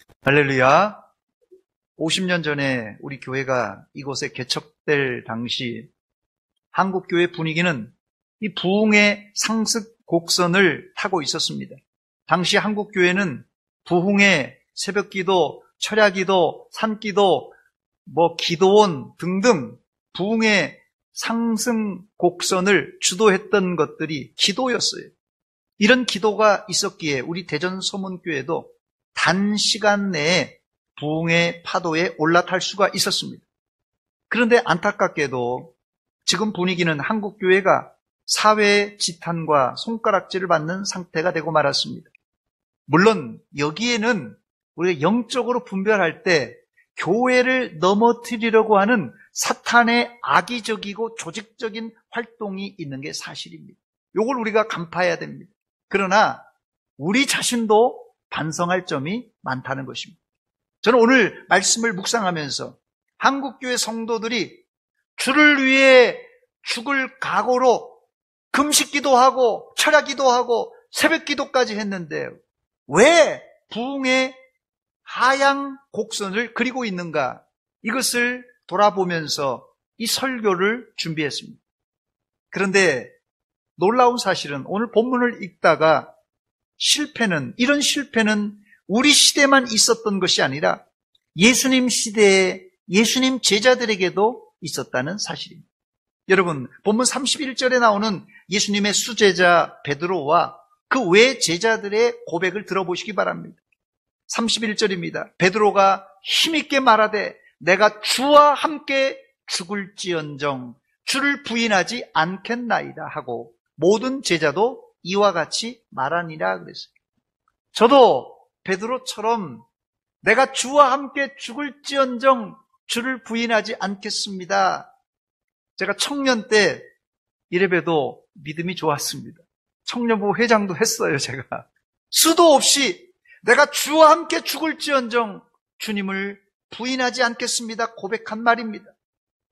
할렐루야. 50년 전에 우리 교회가 이곳에 개척될 당시 한국교회 분위기는 이 부흥의 상습 곡선을 타고 있었습니다. 당시 한국교회는 부흥의 새벽기도, 철야기도, 산기도, 기도원 등등 부흥의 상승 곡선을 주도했던 것들이 기도였어요. 이런 기도가 있었기에 우리 대전 서문교회도 단시간 내에 부흥의 파도에 올라탈 수가 있었습니다. 그런데 안타깝게도 지금 분위기는 한국교회가 사회의 지탄과 손가락질을 받는 상태가 되고 말았습니다. 물론 여기에는 우리가 영적으로 분별할 때 교회를 넘어뜨리려고 하는 사탄의 악의적이고 조직적인 활동이 있는 게 사실입니다. 이걸 우리가 간파해야 됩니다. 그러나 우리 자신도 반성할 점이 많다는 것입니다. 저는 오늘 말씀을 묵상하면서 한국교회 성도들이 주를 위해 죽을 각오로 금식기도 하고 철야기도 하고 새벽기도까지 했는데 왜 부흥의 하향 곡선을 그리고 있는가? 이것을 돌아보면서 이 설교를 준비했습니다. 그런데 놀라운 사실은 오늘 본문을 읽다가 이런 실패는 우리 시대만 있었던 것이 아니라 예수님 시대에 예수님 제자들에게도 있었다는 사실입니다. 여러분, 본문 31절에 나오는 예수님의 수제자 베드로와 그 외 제자들의 고백을 들어보시기 바랍니다. 31절입니다. 베드로가 힘있게 말하되 내가 주와 함께 죽을지언정 주를 부인하지 않겠나이다 하고 모든 제자도 이와 같이 말하니라 그랬어요. 저도 베드로처럼 내가 주와 함께 죽을지언정 주를 부인하지 않겠습니다. 제가 청년 때 이래봬도 믿음이 좋았습니다. 청년부 회장도 했어요, 제가. 수도 없이 내가 주와 함께 죽을지언정 주님을 부인하지 않겠습니다. 고백한 말입니다.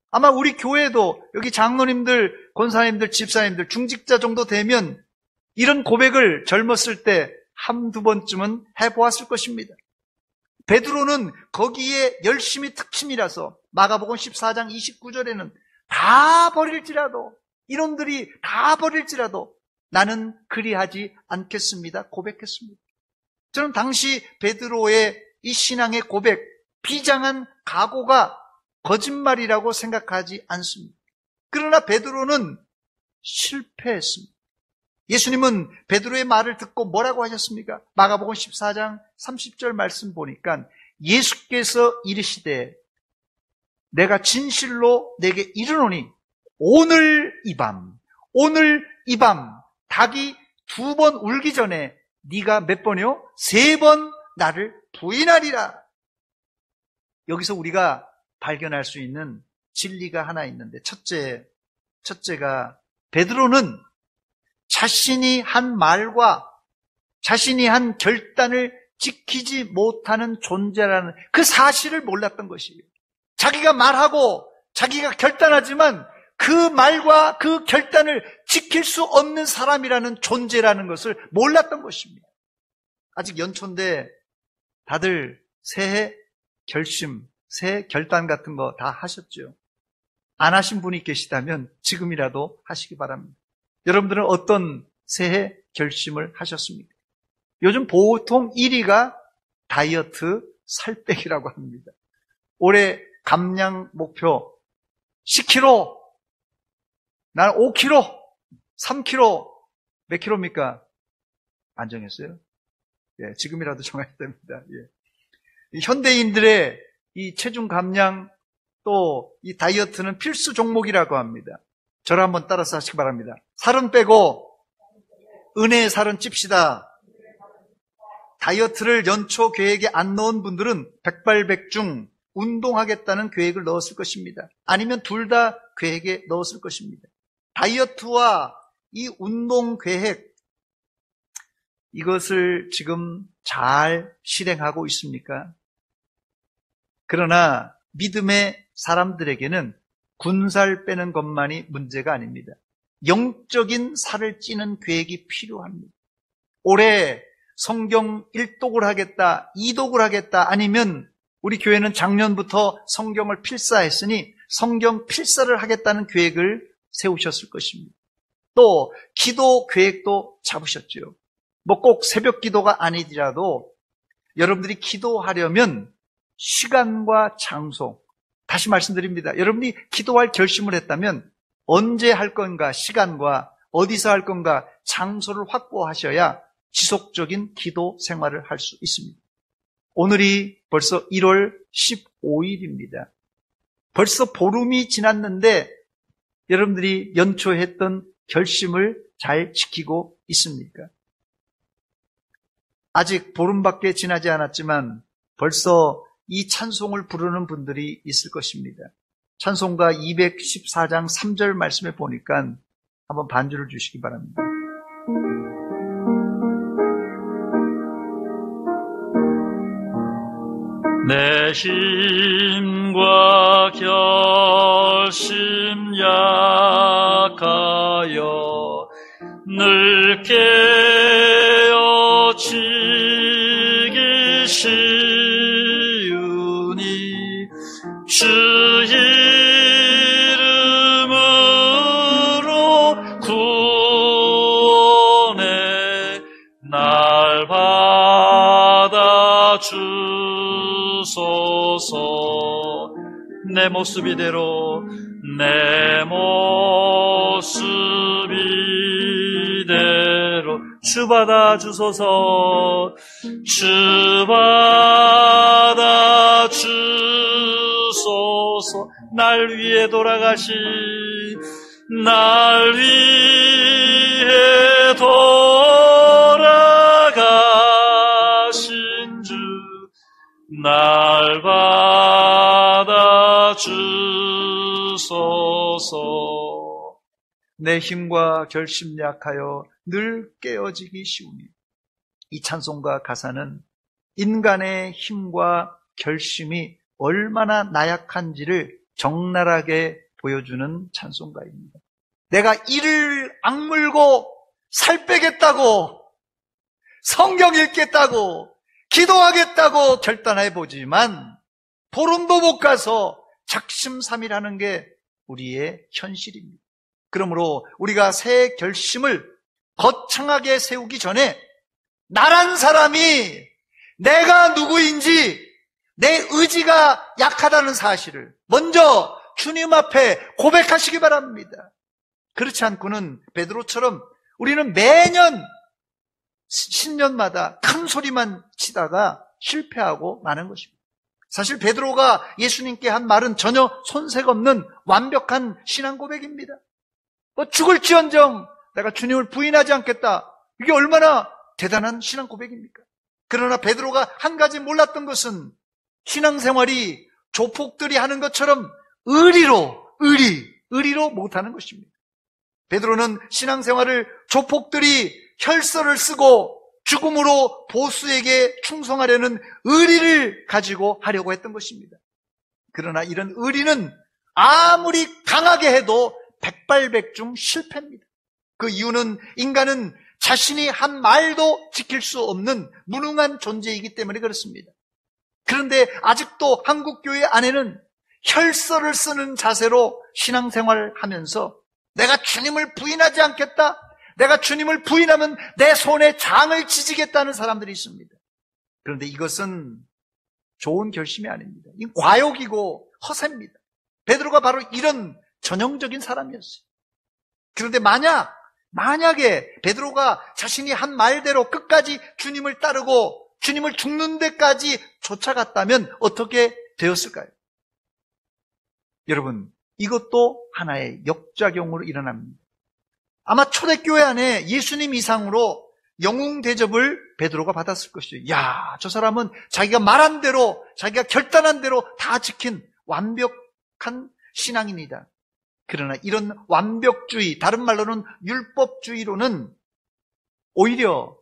아마 우리 교회도 여기 장로님들, 권사님들, 집사님들, 중직자 정도 되면 이런 고백을 젊었을 때 한두 번쯤은 해보았을 것입니다. 베드로는 거기에 열심히 특침이라서 마가복음 14장 29절에는 다 버릴지라도 이놈들이 다 버릴지라도 나는 그리하지 않겠습니다. 고백했습니다. 저는 당시 베드로의 이 신앙의 고백, 비장한 각오가 거짓말이라고 생각하지 않습니다. 그러나 베드로는 실패했습니다. 예수님은 베드로의 말을 듣고 뭐라고 하셨습니까? 마가복음 14장 30절 말씀 보니까 예수께서 이르시되 내가 진실로 내게 이르노니 오늘 이 밤 닭이 2번 울기 전에 네가 몇 번이요? 3번 나를 부인하리라. 여기서 우리가 발견할 수 있는 진리가 하나 있는데 첫째가 베드로는 자신이 한 말과 자신이 한 결단을 지키지 못하는 존재라는 그 사실을 몰랐던 것이에요. 자기가 말하고 자기가 결단하지만 그 말과 그 결단을 지킬 수 없는 사람이라는 존재라는 것을 몰랐던 것입니다. 아직 연초인데 다들 새해 결심, 새해 결단 같은 거 다 하셨죠? 안 하신 분이 계시다면 지금이라도 하시기 바랍니다. 여러분들은 어떤 새해 결심을 하셨습니까? 요즘 보통 1위가 다이어트, 살 빼기라고 합니다. 올해 감량 목표 10kg, 난 5kg, 3kg, 몇 킬로입니까? 안 정했어요? 예, 지금이라도 정해야 됩니다. 예. 현대인들의 이 체중 감량 또 이 다이어트는 필수 종목이라고 합니다. 저를 한번 따라서 하시기 바랍니다. 살은 빼고 은혜의 살은 찝시다. 다이어트를 연초 계획에 안 넣은 분들은 백발백중 운동하겠다는 계획을 넣었을 것입니다. 아니면 둘 다 계획에 넣었을 것입니다. 다이어트와 이 운동 계획, 이것을 지금 잘 실행하고 있습니까? 그러나 믿음의 사람들에게는 군살 빼는 것만이 문제가 아닙니다. 영적인 살을 찌는 계획이 필요합니다. 올해 성경 1독을 하겠다, 2독을 하겠다, 아니면 우리 교회는 작년부터 성경을 필사했으니 성경 필사를 하겠다는 계획을 세우셨을 것입니다. 또 기도 계획도 잡으셨죠. 뭐 꼭 새벽 기도가 아니더라도 여러분들이 기도하려면 시간과 장소, 다시 말씀드립니다. 여러분이 기도할 결심을 했다면 언제 할 건가, 시간과 어디서 할 건가, 장소를 확보하셔야 지속적인 기도 생활을 할 수 있습니다. 오늘이 벌써 1월 15일입니다. 벌써 보름이 지났는데 여러분들이 연초했던 결심을 잘 지키고 있습니까? 아직 보름밖에 지나지 않았지만 벌써 이 찬송을 부르는 분들이 있을 것입니다. 찬송가 214장 3절 말씀에 보니까 한번 반주를 주시기 바랍니다. 내 힘과 결심 약하여 늘 깨어지기 쉬우니 주 이름으로 구원해 날 받아주소서. 내 모습 이대로 내 모습 이대로 주 받아주소서. 주 받아주소서. 날 위해 돌아가신 날 위해 돌아가신 주 날 받아주소서. 내 힘과 결심 약하여 늘 깨어지기 쉬우니. 이 찬송가 가사는 인간의 힘과 결심이 얼마나 나약한지를 적나라하게 보여주는 찬송가입니다. 내가 이를 악물고 살 빼겠다고, 성경 읽겠다고, 기도하겠다고 결단해보지만 보름도 못 가서 작심삼일하는 게 우리의 현실입니다. 그러므로 우리가 새 결심을 거창하게 세우기 전에 나란 사람이 내가 누구인지, 내 의지가 약하다는 사실을 먼저 주님 앞에 고백하시기 바랍니다. 그렇지 않고는 베드로처럼 우리는 매년 신년마다 큰 소리만 치다가 실패하고 마는 것입니다. 사실 베드로가 예수님께 한 말은 전혀 손색 없는 완벽한 신앙 고백입니다. 죽을지언정 내가 주님을 부인하지 않겠다. 이게 얼마나 대단한 신앙 고백입니까? 그러나 베드로가 한 가지 몰랐던 것은 신앙생활이 조폭들이 하는 것처럼 의리로 못하는 것입니다. 베드로는 신앙생활을 조폭들이 혈서를 쓰고 죽음으로 보수에게 충성하려는 의리를 가지고 하려고 했던 것입니다. 그러나 이런 의리는 아무리 강하게 해도 백발백중 실패입니다. 그 이유는 인간은 자신이 한 말도 지킬 수 없는 무능한 존재이기 때문에 그렇습니다. 그런데 아직도 한국교회 안에는 혈서를 쓰는 자세로 신앙생활을 하면서 내가 주님을 부인하지 않겠다, 내가 주님을 부인하면 내 손에 장을 지지겠다는 사람들이 있습니다. 그런데 이것은 좋은 결심이 아닙니다. 이 과욕이고 허세입니다. 베드로가 바로 이런 전형적인 사람이었어요. 그런데 만약에 베드로가 자신이 한 말대로 끝까지 주님을 따르고 주님을 죽는 데까지 쫓아갔다면 어떻게 되었을까요? 여러분, 이것도 하나의 역작용으로 일어납니다. 아마 초대교회 안에 예수님 이상으로 영웅 대접을 베드로가 받았을 것이죠. 야, 저 사람은 자기가 말한 대로, 자기가 결단한 대로 다 지킨 완벽한 신앙인이다. 그러나 이런 완벽주의, 다른 말로는 율법주의로는 오히려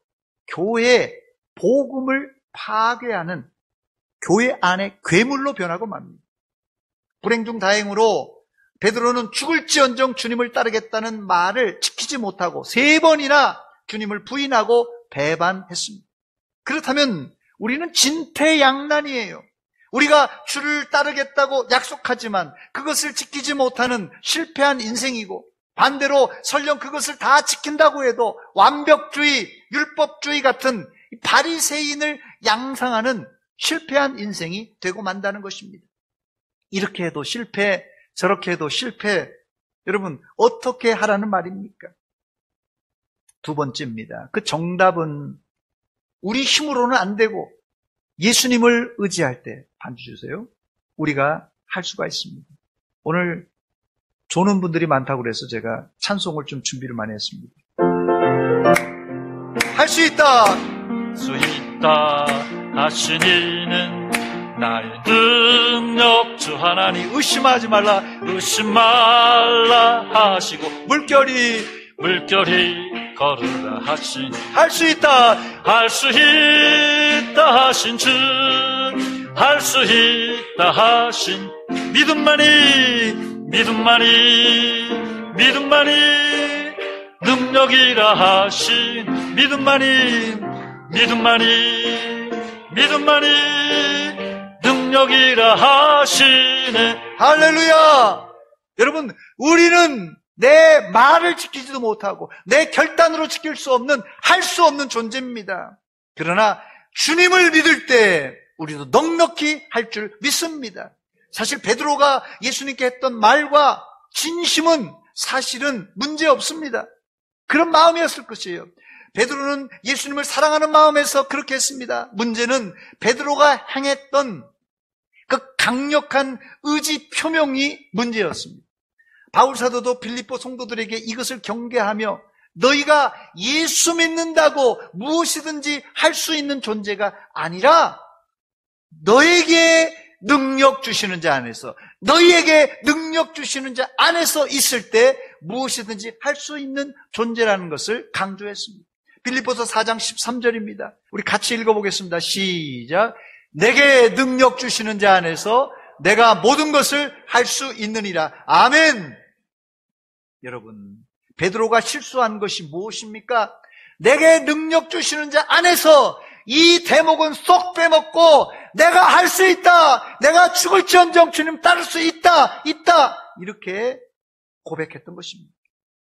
교회의 복음을 파괴하는 교회 안의 괴물로 변하고 맙니다. 불행 중 다행으로 베드로는 죽을지언정 주님을 따르겠다는 말을 지키지 못하고 3번이나 주님을 부인하고 배반했습니다. 그렇다면 우리는 진퇴양난이에요. 우리가 주를 따르겠다고 약속하지만 그것을 지키지 못하는 실패한 인생이고, 반대로 설령 그것을 다 지킨다고 해도 완벽주의, 율법주의 같은 바리새인을 양상하는 실패한 인생이 되고 만다는 것입니다. 이렇게 해도 실패, 저렇게 해도 실패. 여러분, 어떻게 하라는 말입니까? 두 번째입니다. 그 정답은 우리 힘으로는 안 되고 예수님을 의지할 때, 반주 주세요, 우리가 할 수가 있습니다. 오늘 조는 분들이 많다고 그래서 제가 찬송을 좀 준비를 많이 했습니다. 할 수 있다! 수 있다 하신 이는 나의 능력 주 하나님, 의심하지 말라, 의심 말라 하시고 물결이 걸으라 하시니, 할 수 있다! 할 수 있다 하신 주, 할 수 있다 하신 믿음만이 능력이라 하신 믿음만이 능력이라 하시네. 할렐루야! 여러분, 우리는 내 말을 지키지도 못하고 내 결단으로 지킬 수 없는, 할 수 없는 존재입니다. 그러나 주님을 믿을 때 우리도 넉넉히 할 줄 믿습니다. 사실 베드로가 예수님께 했던 말과 진심은 사실은 문제 없습니다. 그런 마음이었을 것이에요. 베드로는 예수님을 사랑하는 마음에서 그렇게 했습니다. 문제는 베드로가 행했던 그 강력한 의지 표명이 문제였습니다. 바울 사도도 빌립보 성도들에게 이것을 경계하며, 너희가 예수 믿는다고 무엇이든지 할 수 있는 존재가 아니라 너에게 능력 주시는 자 안에서, 너희에게 능력 주시는 자 안에서 있을 때 무엇이든지 할 수 있는 존재라는 것을 강조했습니다. 빌립보서 4장 13절입니다. 우리 같이 읽어보겠습니다. 시작. 내게 능력 주시는 자 안에서 내가 모든 것을 할 수 있느니라. 아멘. 여러분, 베드로가 실수한 것이 무엇입니까? 내게 능력 주시는 자 안에서 이 대목은 쏙 빼먹고 내가 할 수 있다, 내가 죽을지언정 주님 따를 수 있다 이렇게 고백했던 것입니다.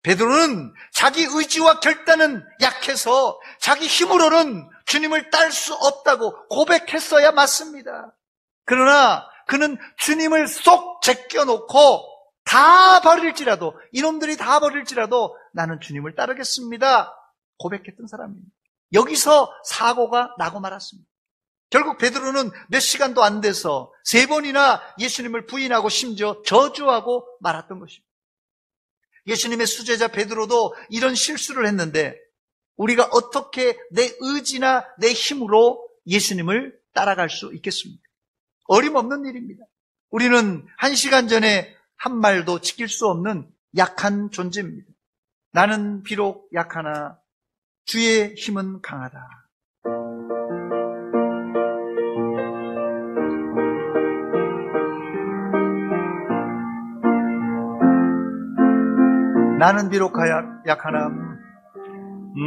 베드로는 자기 의지와 결단은 약해서 자기 힘으로는 주님을 따를 수 없다고 고백했어야 맞습니다. 그러나 그는 주님을 쏙 제껴놓고 다 버릴지라도, 이놈들이 다 버릴지라도 나는 주님을 따르겠습니다 고백했던 사람입니다. 여기서 사고가 나고 말았습니다. 결국 베드로는 몇 시간도 안 돼서 3번이나 예수님을 부인하고 심지어 저주하고 말았던 것입니다. 예수님의 수제자 베드로도 이런 실수를 했는데 우리가 어떻게 내 의지나 내 힘으로 예수님을 따라갈 수 있겠습니까? 어림없는 일입니다. 우리는 1시간 전에 한 말도 지킬 수 없는 약한 존재입니다. 나는 비록 약하나 주의 힘은 강하다. 나는 비록 약하나,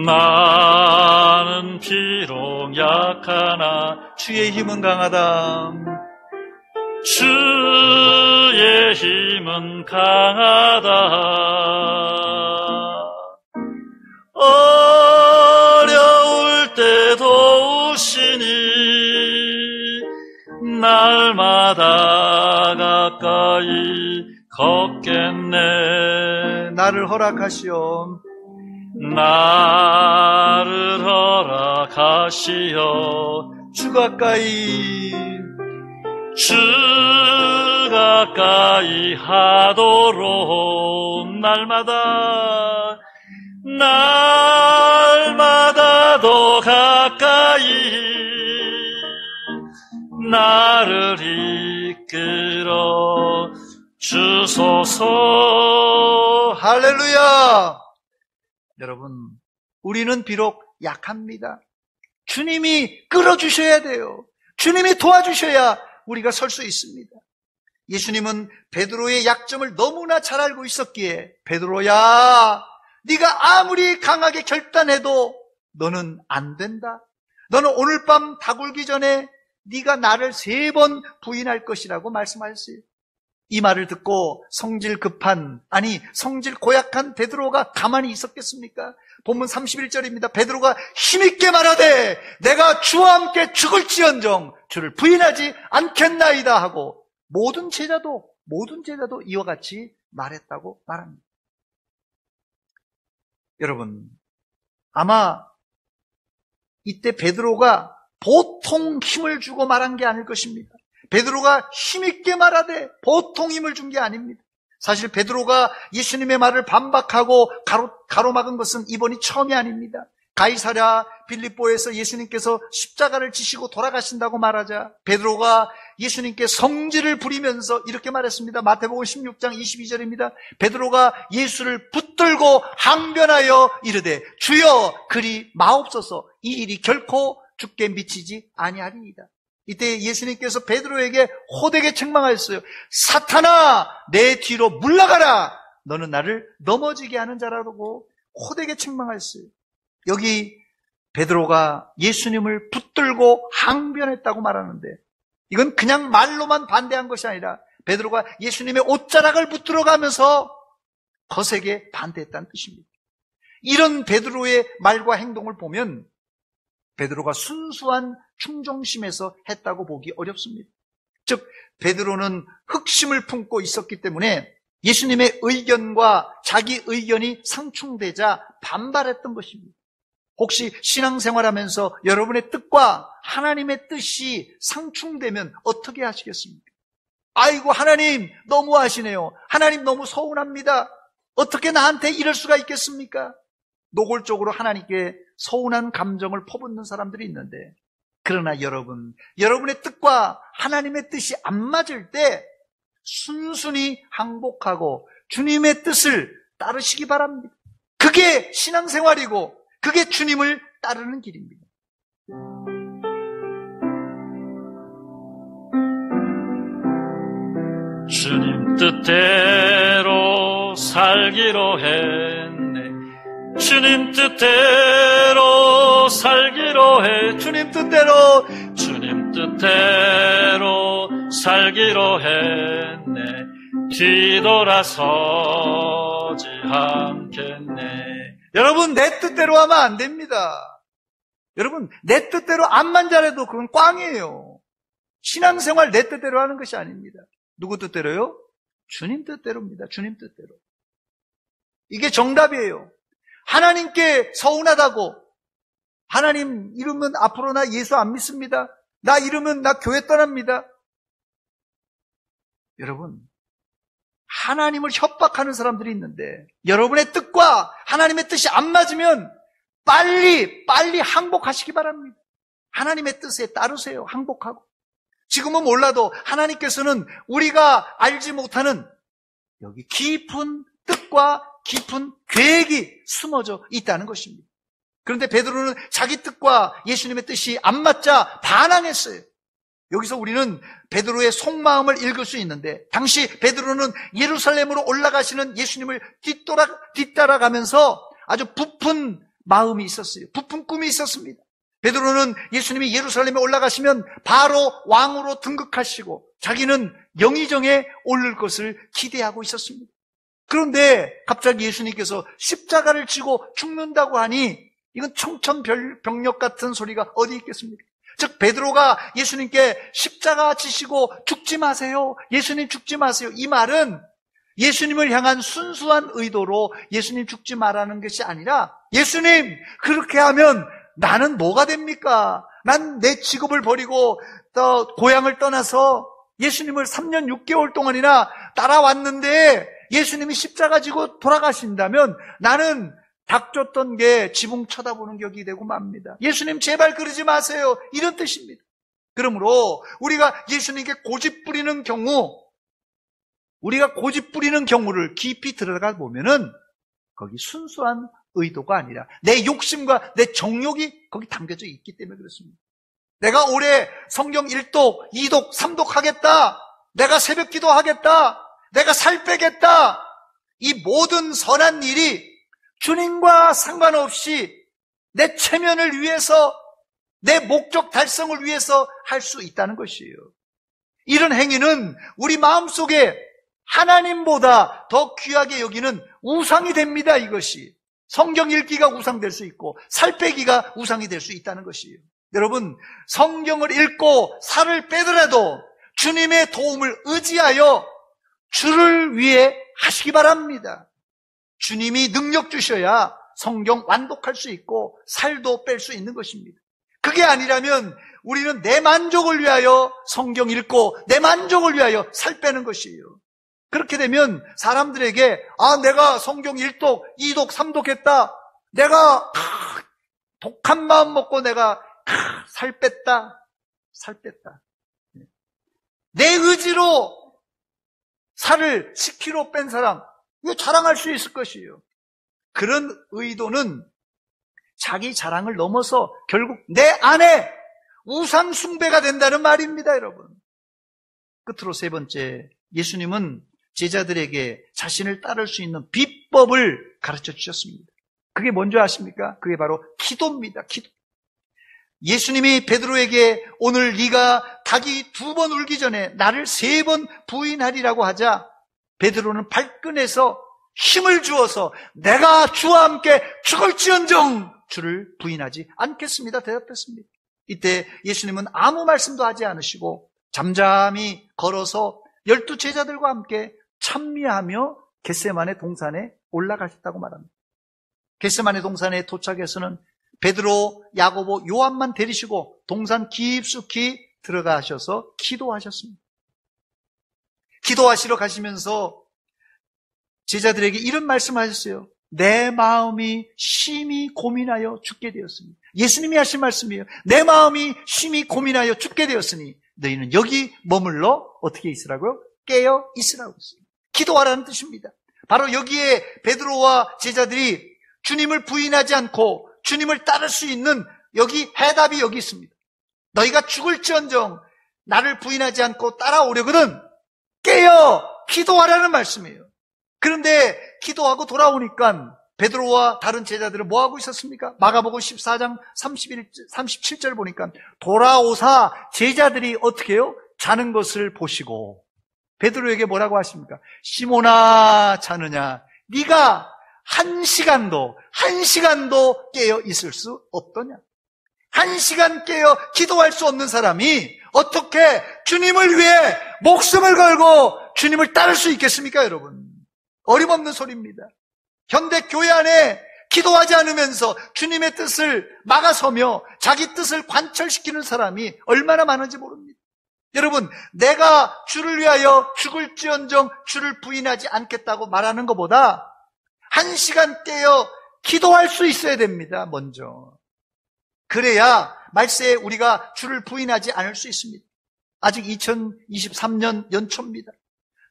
나는 비록 약하나 주의 힘은 강하다. 주의 힘은 강하다. 어려울 때 도우시니 날마다 가까이 걷겠네. 나를 허락하시오. 나를 허락하시어 주 가까이, 주 가까이 하도록 날마다 더 가까이 나를 이끌어 주소서. 할렐루야. 여러분, 우리는 비록 약합니다. 주님이 끌어주셔야 돼요. 주님이 도와주셔야 우리가 설 수 있습니다. 예수님은 베드로의 약점을 너무나 잘 알고 있었기에, 베드로야, 네가 아무리 강하게 결단해도 너는 안 된다. 너는 오늘 밤 다굴기 전에 네가 나를 3번 부인할 것이라고 말씀하셨어요. 이 말을 듣고 성질 고약한 베드로가 가만히 있었겠습니까? 본문 31절입니다. 베드로가 힘있게 말하되 내가 주와 함께 죽을지언정 주를 부인하지 않겠나이다 하고 모든 제자도 이와 같이 말했다고 말합니다. 여러분, 아마 이때 베드로가 보통 힘을 주고 말한 게 아닐 것입니다. 베드로가 힘있게 말하되 보통 힘을 준 게 아닙니다. 사실 베드로가 예수님의 말을 반박하고 가로막은 것은 이번이 처음이 아닙니다. 가이사랴 빌립보에서 예수님께서 십자가를 지시고 돌아가신다고 말하자 베드로가 예수님께 성질을 부리면서 이렇게 말했습니다. 마태복음 16장 22절입니다. 베드로가 예수를 붙들고 항변하여 이르되 주여 그리 마옵소서 이 일이 결코 주께 미치지 아니하리이다. 이때 예수님께서 베드로에게 호되게 책망하였어요. 사탄아 내 뒤로 물러가라. 너는 나를 넘어지게 하는 자라고 호되게 책망하였어요. 여기 베드로가 예수님을 붙들고 항변했다고 말하는데 이건 그냥 말로만 반대한 것이 아니라 베드로가 예수님의 옷자락을 붙들어 가면서 거세게 반대했다는 뜻입니다. 이런 베드로의 말과 행동을 보면 베드로가 순수한 충정심에서 했다고 보기 어렵습니다. 즉 베드로는 흑심을 품고 있었기 때문에 예수님의 의견과 자기 의견이 상충되자 반발했던 것입니다. 혹시 신앙생활하면서 여러분의 뜻과 하나님의 뜻이 상충되면 어떻게 하시겠습니까? 아이고 하나님 너무하시네요. 하나님 너무 서운합니다. 어떻게 나한테 이럴 수가 있겠습니까? 노골적으로 하나님께 서운한 감정을 퍼붓는 사람들이 있는데 그러나 여러분의 뜻과 하나님의 뜻이 안 맞을 때 순순히 항복하고 주님의 뜻을 따르시기 바랍니다. 그게 신앙생활이고 그게 주님을 따르는 길입니다. 주님 뜻대로 살기로 했네. 주님 뜻대로 살기로 해. 주님 뜻대로 살기로 했네. 뒤돌아서지 않겠네. 여러분 내 뜻대로 하면 안 됩니다. 여러분 내 뜻대로 암만 잘해도 그건 꽝이에요. 신앙생활 내 뜻대로 하는 것이 아닙니다. 누구 뜻대로요? 주님 뜻대로입니다. 주님 뜻대로. 이게 정답이에요. 하나님께 서운하다고 하나님 이러면 앞으로 나 예수 안 믿습니다. 나 이러면 나 교회 떠납니다. 여러분 하나님을 협박하는 사람들이 있는데 여러분의 뜻과 하나님의 뜻이 안 맞으면 빨리 항복하시기 바랍니다. 하나님의 뜻에 따르세요. 항복하고. 지금은 몰라도 하나님께서는 우리가 알지 못하는 여기 깊은 뜻과 깊은 계획이 숨어져 있다는 것입니다. 그런데 베드로는 자기 뜻과 예수님의 뜻이 안 맞자 반항했어요. 여기서 우리는 베드로의 속마음을 읽을 수 있는데 당시 베드로는 예루살렘으로 올라가시는 예수님을 뒤따라가면서 아주 부푼 마음이 있었어요. 부푼 꿈이 있었습니다. 베드로는 예수님이 예루살렘에 올라가시면 바로 왕으로 등극하시고 자기는 영의정에 오를 것을 기대하고 있었습니다. 그런데 갑자기 예수님께서 십자가를 지고 죽는다고 하니 이건 청천벽력 같은 소리가 어디 있겠습니까? 즉 베드로가 예수님께 십자가 지시고 죽지 마세요. 예수님 죽지 마세요. 이 말은 예수님을 향한 순수한 의도로 예수님 죽지 말라는 것이 아니라 예수님 그렇게 하면 나는 뭐가 됩니까? 난 내 직업을 버리고 고향을 떠나서 예수님을 3년 6개월 동안이나 따라왔는데 예수님이 십자가 지고 돌아가신다면 나는 닥쳤던 게 지붕 쳐다보는 격이 되고 맙니다. 예수님 제발 그러지 마세요. 이런 뜻입니다. 그러므로 우리가 예수님께 고집 부리는 경우를 깊이 들어가 보면은 거기 순수한 의도가 아니라 내 욕심과 내 정욕이 거기 담겨져 있기 때문에 그렇습니다. 내가 올해 성경 1독, 2독, 3독 하겠다. 내가 새벽 기도 하겠다. 내가 살 빼겠다. 이 모든 선한 일이 주님과 상관없이 내 체면을 위해서 내 목적 달성을 위해서 할 수 있다는 것이에요. 이런 행위는 우리 마음속에 하나님보다 더 귀하게 여기는 우상이 됩니다. 이것이 성경 읽기가 우상될 수 있고 살 빼기가 우상이 될 수 있다는 것이에요. 여러분, 성경을 읽고 살을 빼더라도 주님의 도움을 의지하여 주를 위해 하시기 바랍니다. 주님이 능력 주셔야 성경 완독할 수 있고 살도 뺄 수 있는 것입니다. 그게 아니라면 우리는 내 만족을 위하여 성경 읽고 내 만족을 위하여 살 빼는 것이에요. 그렇게 되면 사람들에게 내가 성경 1독, 2독, 3독 했다. 내가 독한 마음 먹고 내가 살 뺐다. 내 의지로 살을 10kg 뺀 사람, 이거 자랑할 수 있을 것이에요. 그런 의도는 자기 자랑을 넘어서 결국 내 안에 우상 숭배가 된다는 말입니다, 여러분. 끝으로 세 번째, 예수님은 제자들에게 자신을 따를 수 있는 비법을 가르쳐 주셨습니다. 그게 뭔지 아십니까? 그게 바로 기도입니다. 기도. 예수님이 베드로에게 오늘 네가 닭이 2번 울기 전에 나를 3번 부인하리라고 하자 베드로는 발끈해서 힘을 주어서 내가 주와 함께 죽을지언정 주를 부인하지 않겠습니다. 대답했습니다. 이때 예수님은 아무 말씀도 하지 않으시고 잠잠히 걸어서 12 제자들과 함께 찬미하며 겟세마네 동산에 올라가셨다고 말합니다. 겟세마네 동산에 도착해서는 베드로, 야고보, 요한만 데리시고 동산 깊숙이 들어가셔서 기도하셨습니다. 기도하시러 가시면서 제자들에게 이런 말씀을 하셨어요. 내 마음이 심히 고민하여 죽게 되었습니다. 예수님이 하신 말씀이에요. 내 마음이 심히 고민하여 죽게 되었으니 너희는 여기 머물러 어떻게 있으라고요? 깨어 있으라고 했어요. 기도하라는 뜻입니다. 바로 여기에 베드로와 제자들이 주님을 부인하지 않고 주님을 따를 수 있는 해답이 여기 있습니다. 너희가 죽을지언정 나를 부인하지 않고 따라오려거든 깨어 기도하라는 말씀이에요. 그런데 기도하고 돌아오니까 베드로와 다른 제자들은 뭐하고 있었습니까? 마가복음 14장 37절 보니까 돌아오사 제자들이 어떻게 해요? 자는 것을 보시고 베드로에게 뭐라고 하십니까? 시몬아 자느냐? 네가 한 시간도 깨어 있을 수 없더냐? 1시간 깨어 기도할 수 없는 사람이 어떻게 주님을 위해 목숨을 걸고 주님을 따를 수 있겠습니까, 여러분? 어림없는 소리입니다. 현대 교회 안에 기도하지 않으면서 주님의 뜻을 막아서며 자기 뜻을 관철시키는 사람이 얼마나 많은지 모릅니다. 여러분, 내가 주를 위하여 죽을지언정 주를 부인하지 않겠다고 말하는 것보다 1시간 깨어 기도할 수 있어야 됩니다, 먼저. 그래야 말세에 우리가 주를 부인하지 않을 수 있습니다. 아직 2023년 연초입니다.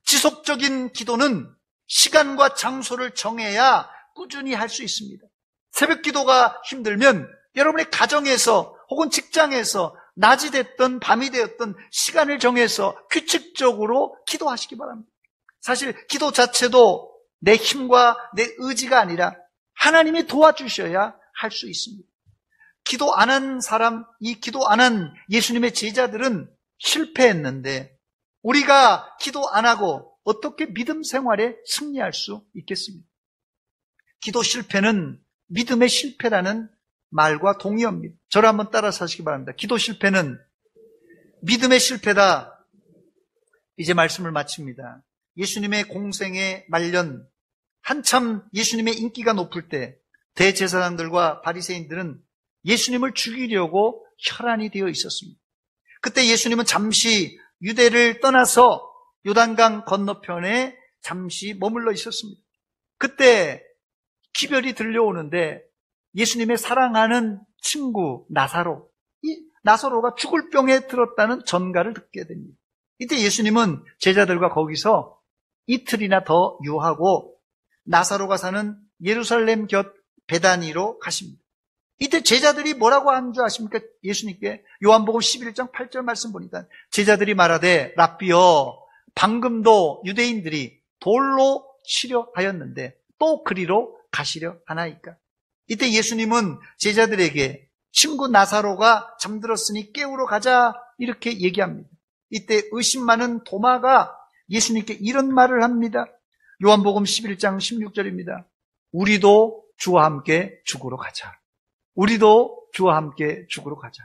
지속적인 기도는 시간과 장소를 정해야 꾸준히 할 수 있습니다. 새벽 기도가 힘들면 여러분의 가정에서 혹은 직장에서 낮이 됐든 밤이 되었든 시간을 정해서 규칙적으로 기도하시기 바랍니다. 사실 기도 자체도 내 힘과 내 의지가 아니라 하나님이 도와주셔야 할 수 있습니다. 기도 안 한 사람, 이 기도 안 한 예수님의 제자들은 실패했는데 우리가 기도 안 하고 어떻게 믿음 생활에 승리할 수 있겠습니까? 기도 실패는 믿음의 실패라는 말과 동의어입니다. 저를 한번 따라서 하시기 바랍니다. 기도 실패는 믿음의 실패다. 이제 말씀을 마칩니다. 예수님의 공생의 말년, 한참 예수님의 인기가 높을 때 대제사장들과 바리새인들은 예수님을 죽이려고 혈안이 되어 있었습니다. 그때 예수님은 잠시 유대를 떠나서 요단강 건너편에 잠시 머물러 있었습니다. 그때 기별이 들려오는데 예수님의 사랑하는 친구 나사로, 이 나사로가 죽을 병에 들었다는 전가를 듣게 됩니다. 이때 예수님은 제자들과 거기서 이틀이나 더 유하고 나사로가 사는 예루살렘 곁 베다니로 가십니다. 이때 제자들이 뭐라고 한 줄 아십니까? 예수님께 요한복음 11장 8절 말씀 보니까 제자들이 말하되 랍비여 방금도 유대인들이 돌로 치려 하였는데 또 그리로 가시려 하나이까? 이때 예수님은 제자들에게 친구 나사로가 잠들었으니 깨우러 가자 이렇게 얘기합니다. 이때 의심 많은 도마가 예수님께 이런 말을 합니다. 요한복음 11장 16절입니다. 우리도 주와 함께 죽으러 가자. 우리도 주와 함께 죽으러 가자.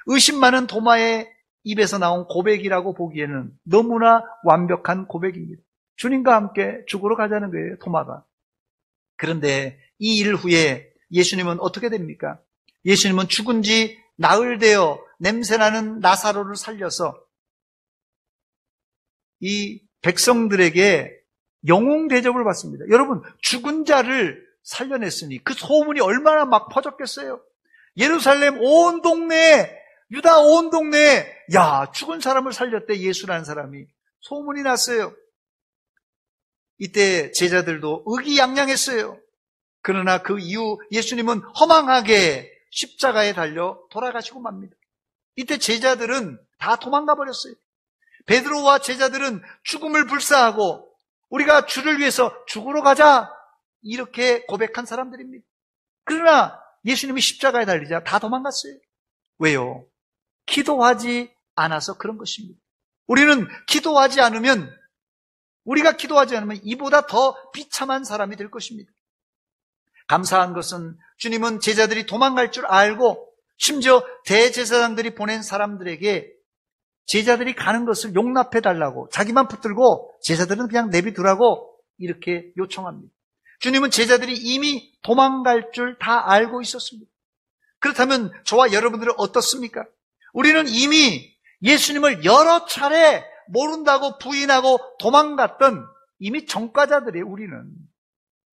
의심 많은 도마의 입에서 나온 고백이라고 보기에는 너무나 완벽한 고백입니다. 주님과 함께 죽으러 가자는 거예요, 도마가. 그런데 이 일 후에 예수님은 어떻게 됩니까? 예수님은 죽은 지 나흘 되어 냄새나는 나사로를 살려서 이 백성들에게 영웅 대접을 받습니다. 여러분, 죽은 자를 살려냈으니 그 소문이 얼마나 막 퍼졌겠어요? 예루살렘 온 동네에, 유다 온 동네에, 야, 죽은 사람을 살렸대, 예수라는 사람이. 소문이 났어요. 이때 제자들도 의기양양했어요. 그러나 그 이후 예수님은 허망하게 십자가에 달려 돌아가시고 맙니다. 이때 제자들은 다 도망가 버렸어요. 베드로와 제자들은 죽음을 불사하고 우리가 주를 위해서 죽으러 가자 이렇게 고백한 사람들입니다. 그러나 예수님이 십자가에 달리자 다 도망갔어요. 왜요? 기도하지 않아서 그런 것입니다. 우리가 기도하지 않으면 이보다 더 비참한 사람이 될 것입니다. 감사한 것은 주님은 제자들이 도망갈 줄 알고 심지어 대제사장들이 보낸 사람들에게 제자들이 가는 것을 용납해달라고 자기만 붙들고 제자들은 그냥 내비두라고 이렇게 요청합니다. 주님은 제자들이 이미 도망갈 줄 다 알고 있었습니다. 그렇다면 저와 여러분들은 어떻습니까? 우리는 이미 예수님을 여러 차례 모른다고 부인하고 도망갔던 이미 전과자들이에요.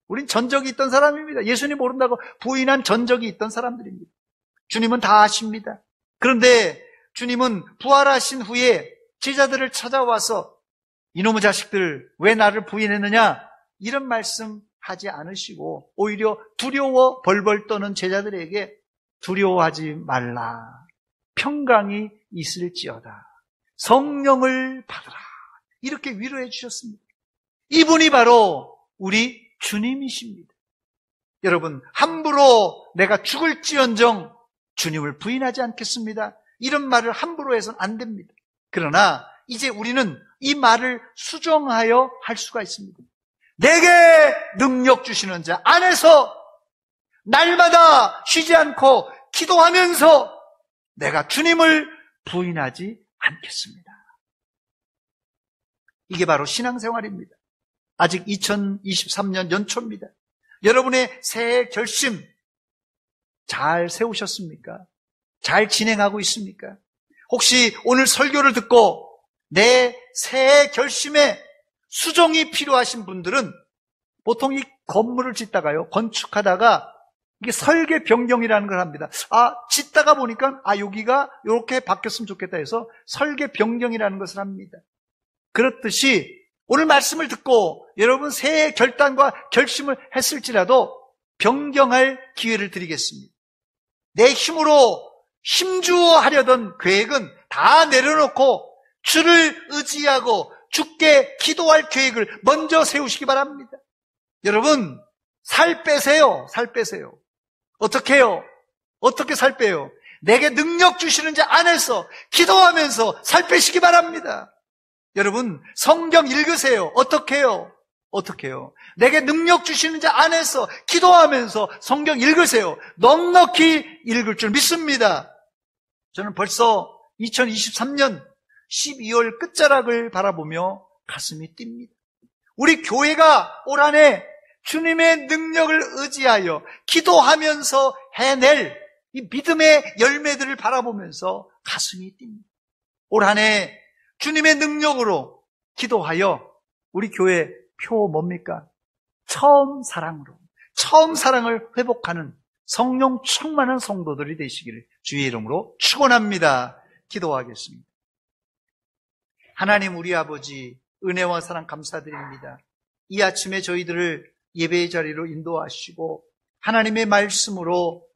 우린 전적이 있던 사람입니다. 예수님 모른다고 부인한 전적이 있던 사람들입니다. 주님은 다 아십니다. 그런데 주님은 부활하신 후에 제자들을 찾아와서 이놈의 자식들 왜 나를 부인했느냐 이런 말씀 하지 않으시고 오히려 두려워 벌벌 떠는 제자들에게 두려워하지 말라. 평강이 있을지어다. 성령을 받으라. 이렇게 위로해 주셨습니다. 이분이 바로 우리 주님이십니다. 여러분, 함부로 내가 죽을지언정 주님을 부인하지 않겠습니다. 이런 말을 함부로 해서는 안 됩니다. 그러나 이제 우리는 이 말을 수정하여 할 수가 있습니다. 내게 능력 주시는 자 안에서 날마다 쉬지 않고 기도하면서 내가 주님을 부인하지 않겠습니다. 이게 바로 신앙생활입니다. 아직 2023년 연초입니다. 여러분의 새해 결심 잘 세우셨습니까? 잘 진행하고 있습니까? 혹시 오늘 설교를 듣고 내 새해 결심에 수정이 필요하신 분들은 보통 이 건물을 짓다가요, 건축하다가 이게 설계 변경이라는 걸 합니다. 짓다가 보니까 여기가 이렇게 바뀌었으면 좋겠다 해서 설계 변경이라는 것을 합니다. 그렇듯이 오늘 말씀을 듣고 여러분 새해 결단과 결심을 했을지라도 변경할 기회를 드리겠습니다. 내 힘으로 힘주어 하려던 계획은 다 내려놓고 주를 의지하고 주께 기도할 계획을 먼저 세우시기 바랍니다. 여러분, 살 빼세요. 살 빼세요. 어떻게 해요? 어떻게 살 빼요? 내게 능력 주시는 자 안에서 기도하면서 살 빼시기 바랍니다. 여러분, 성경 읽으세요. 어떻게 해요? 어떻게 해요? 내게 능력 주시는 자 안에서 기도하면서 성경 읽으세요. 넉넉히 읽을 줄 믿습니다. 저는 벌써 2023년 12월 끝자락을 바라보며 가슴이 뜁니다. 우리 교회가 올 한 해 주님의 능력을 의지하여 기도하면서 해낼 이 믿음의 열매들을 바라보면서 가슴이 뜁니다. 올 한 해 주님의 능력으로 기도하여 우리 교회 표 뭡니까? 처음 사랑을 회복하는 성령 충만한 성도들이 되시기를 주의 이름으로 축원합니다. 기도하겠습니다. 하나님 우리 아버지 은혜와 사랑 감사드립니다. 이 아침에 저희들을 예배의 자리로 인도하시고 하나님의 말씀으로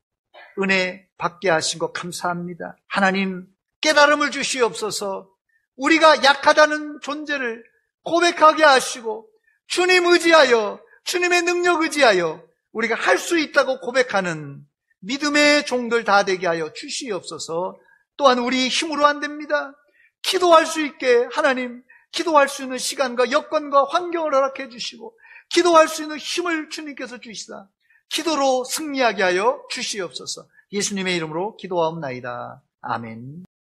은혜 받게 하신 것 감사합니다. 하나님 깨달음을 주시옵소서. 우리가 약하다는 존재를 고백하게 하시고 주님 의지하여 주님의 능력 의지하여 우리가 할 수 있다고 고백하는 믿음의 종들 다 되게 하여 주시옵소서. 또한 우리 힘으로 안 됩니다. 기도할 수 있게 하나님, 기도할 수 있는 시간과 여건과 환경을 허락해 주시고 기도할 수 있는 힘을 주님께서 주시사 기도로 승리하게 하여 주시옵소서. 예수님의 이름으로 기도하옵나이다. 아멘.